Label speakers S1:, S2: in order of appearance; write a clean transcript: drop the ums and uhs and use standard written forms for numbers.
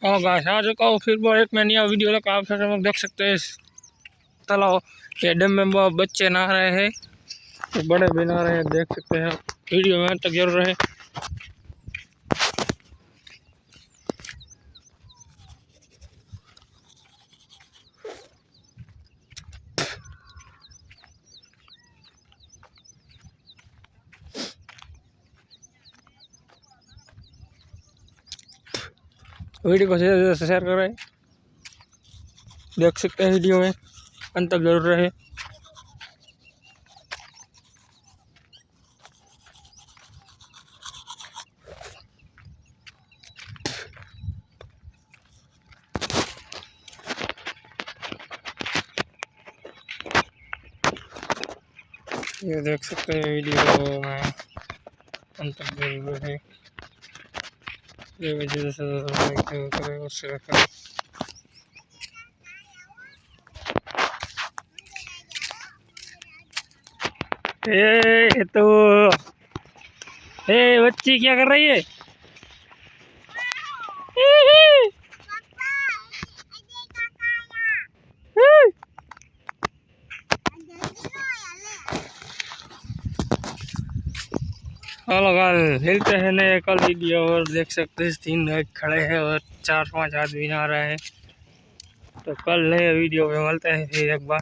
S1: हाँ गाइस, आ चुका हूँ फिर वो एक मैं नया वीडियो लेकर आप सब देख सकते हैं। तालाब ये डैम में वो बच्चे नहा रहे हैं, तो बड़े भी नहा रहे हैं, देख सकते हैं। वीडियो में तक जरूर रहे। वीडियो को शेयर कर रहे हैं, देख सकते हैं। वीडियो में अंत तक जरूर रहे। ये देख सकते हैं वीडियो में अंत तक जरूर रहे। ये वजह से लाइक करें और शेयर करें। तो बच्ची क्या कर रही है? हेलो गाइस, मिलते हैं नए कल वीडियो। और देख सकते हैं 3 लोग खड़े हैं और 4-5 आदमी आ रहे हैं। तो कल नए वीडियो में मिलते हैं फिर एक बार।